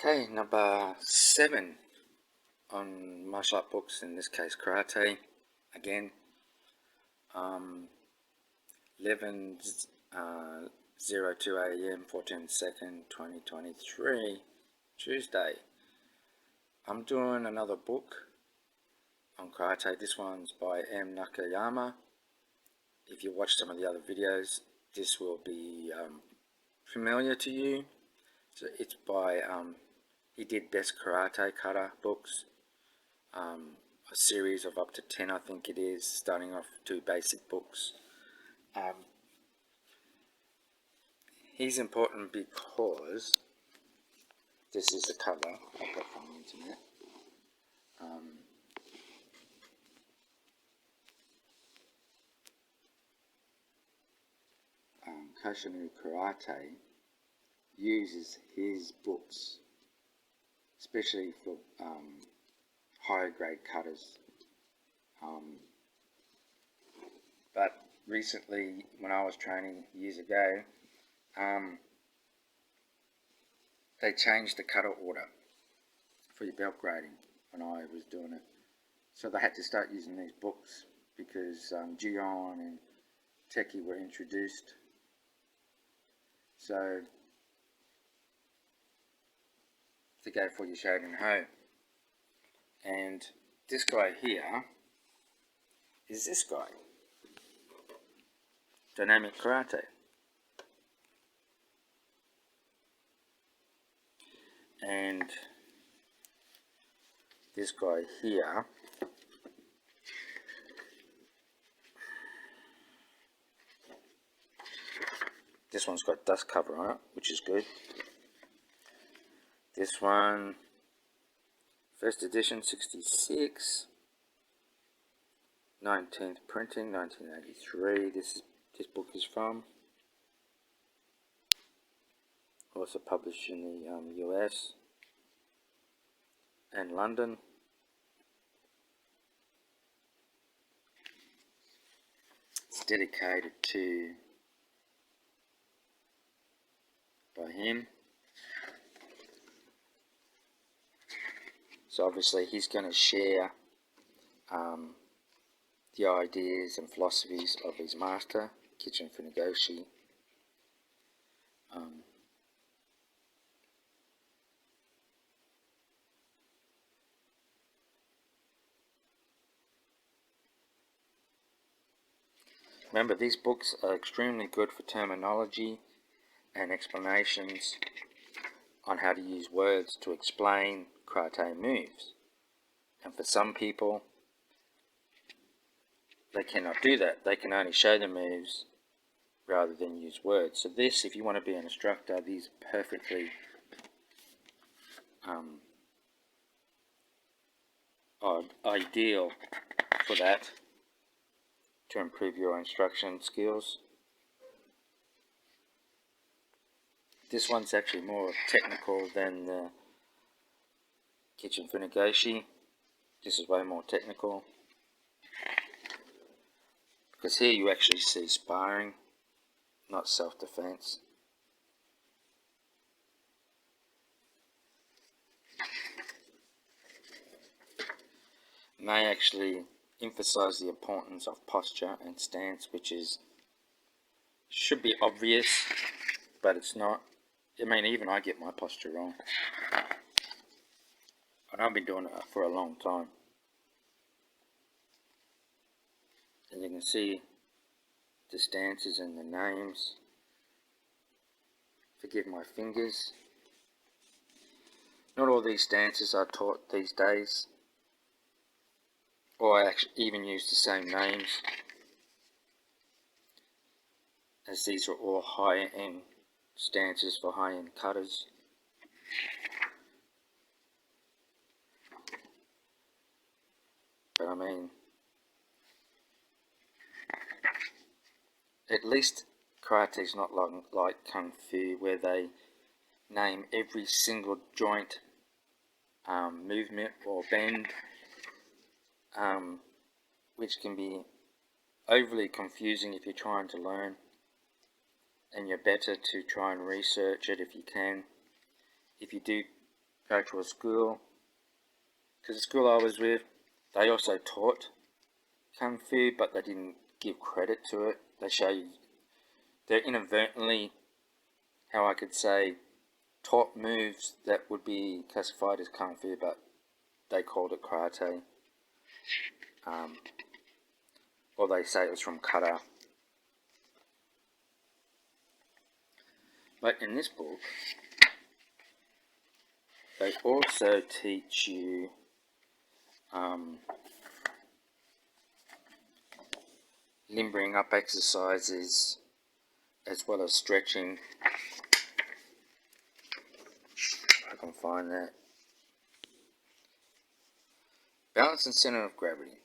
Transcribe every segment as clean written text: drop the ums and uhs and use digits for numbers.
Okay, number 7 on martial art books, in this case karate, again, 11:02 a.m. 14/2, 2023, Tuesday. I'm doing another book on karate. This one's by Nakayama. If you watch some of the other videos, this will be familiar to you. So it's by he did Best Karate Kata books, a series of up to 10, I think it is, starting off 2 basic books. He's important because this is the cover I got from the internet. Kashinu Karate uses his books, especially for higher grade cutters. But recently, when I was training years ago, they changed the cutter order for your belt grading when I was doing it. So they had to start using these books because Gion and Teki were introduced. So to go for your Shoden Ho. And this guy here is this guy, Dynamic Karate. And this guy here this one's got dust cover on it, which is good. This one, first edition, 66, 19th printing, 1983. This book is from. Also published in the US and London. It's dedicated by him. So obviously he's going to share the ideas and philosophies of his master, Kichin Funagoshi. Remember, these books are extremely good for terminology and explanations on how to use words to explain karate moves. And for some people, they cannot do that. They can only show the moves rather than use words. So this, if you want to be an instructor, these are perfectly ideal for that, to improve your instruction skills. This one's actually more technical than the Kichin Funagoshi. This is way more technical, because here you actually see sparring, not self-defense. And they actually emphasize the importance of posture and stance, which should be obvious, but it's not. I mean, even I get my posture wrong, and I've been doing it for a long time. And you can see the stances and the names. Forgive my fingers. Not all these stances are taught these days, or I actually even use the same names, as these are all high-end stances for high-end cutters. But I mean, at least karate's not like Kung Fu, where they name every single joint, movement or bend, which can be overly confusing if you're trying to learn, and you're better to try and research it if you can. If you do go to a school, because the school I was with, they also taught Kung Fu, but they didn't give credit to it. They show you, they're inadvertently, how I could say, taught moves that would be classified as Kung Fu, but they called it karate. Or they say it was from kata. But in this book, they also teach you limbering up exercises as well as stretching. I can find that. Balance and center of gravity.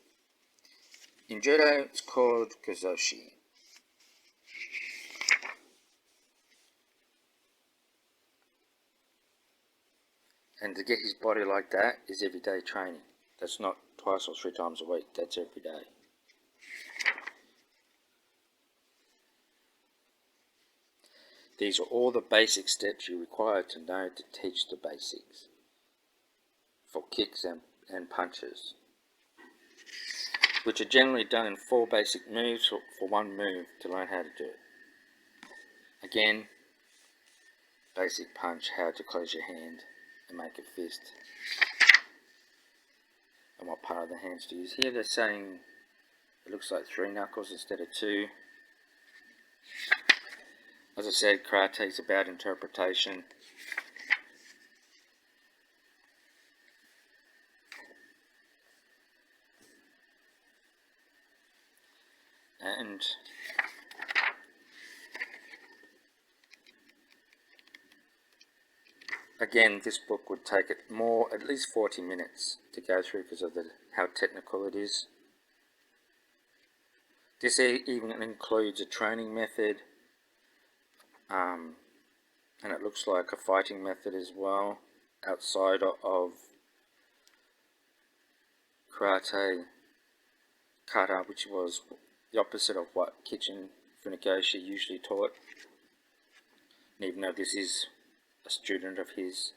In judo, it's called kozoshi. And to get his body like that is everyday training. That's not twice or 3 times a week, that's every day. These are all the basic steps you require to know to teach the basics for kicks and punches, which are generally done in 4 basic moves for 1 move to learn how to do it. Again, basic punch, how to close your hand and make a fist, and what part of the hands to use. Here they're saying it looks like 3 knuckles instead of 2. As I said, karate is about interpretation. And again, this book would take it at least 40 minutes to go through because of how technical it is. This even includes a training method, and it looks like a fighting method as well, outside of karate kata, which was the opposite of what Kitchen Funakoshi usually taught. And even though this is a student of his,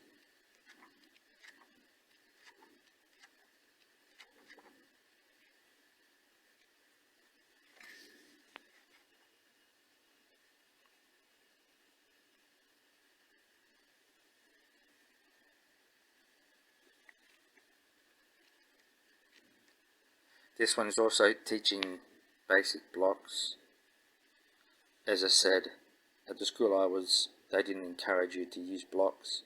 this one is also teaching basic blocks. As I said, at the school I was, they didn't encourage you to use blocks.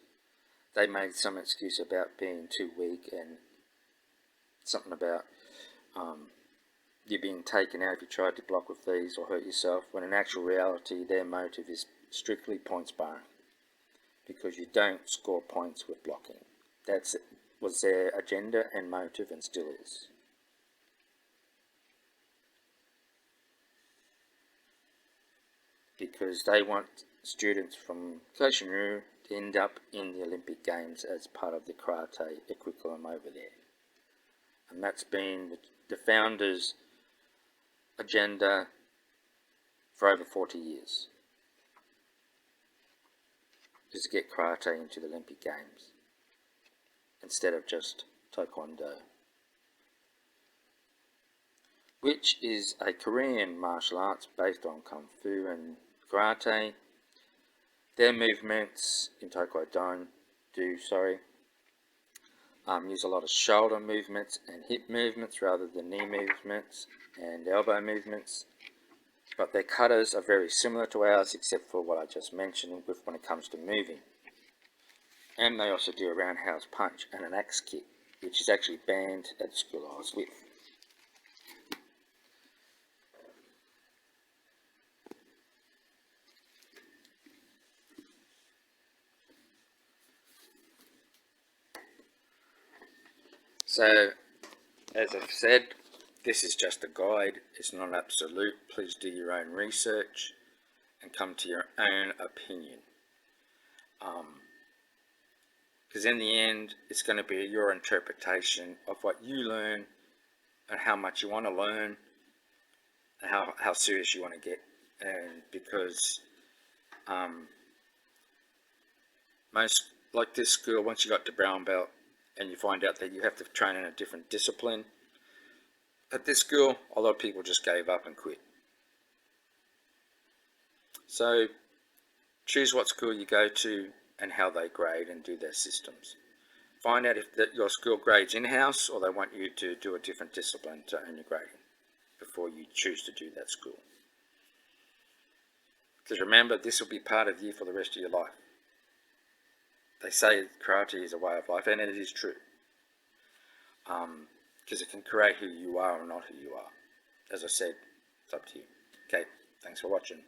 They made some excuse about being too weak and something about you being taken out if you tried to block with these or hurt yourself, when in actual reality their motive is strictly points barring, because you don't score points with blocking. That was their agenda and motive, and still is. Because they want students from Koshinryu to end up in the Olympic Games as part of the karate curriculum over there. And that's been the founders' agenda for over 40 years, is to get karate into the Olympic Games instead of just taekwondo, which is a Korean martial arts based on Kung Fu and karate. Their movements in taekwondo use a lot of shoulder movements and hip movements rather than knee movements and elbow movements. But their katas are very similar to ours, except for what I just mentioned when it comes to moving. And they also do a roundhouse punch and an axe kick, which is actually banned at the school I was with. So, as I've said, this is just a guide, it's not absolute. Please do your own research and come to your own opinion. Because in the end, it's going to be your interpretation of what you learn and how much you want to learn and how serious you want to get. And because most like this school, once you got to brown belt and you find out that you have to train in a different discipline, at this school, a lot of people just gave up and quit. So choose what school you go to and how they grade and do their systems. Find out if your school grades in-house or they want you to do a different discipline to earn your grading before you choose to do that school. Because remember, this will be part of you for the rest of your life. They say karate is a way of life, and it is true. Because it can create who you are or not who you are. As I said, it's up to you. Okay, thanks for watching.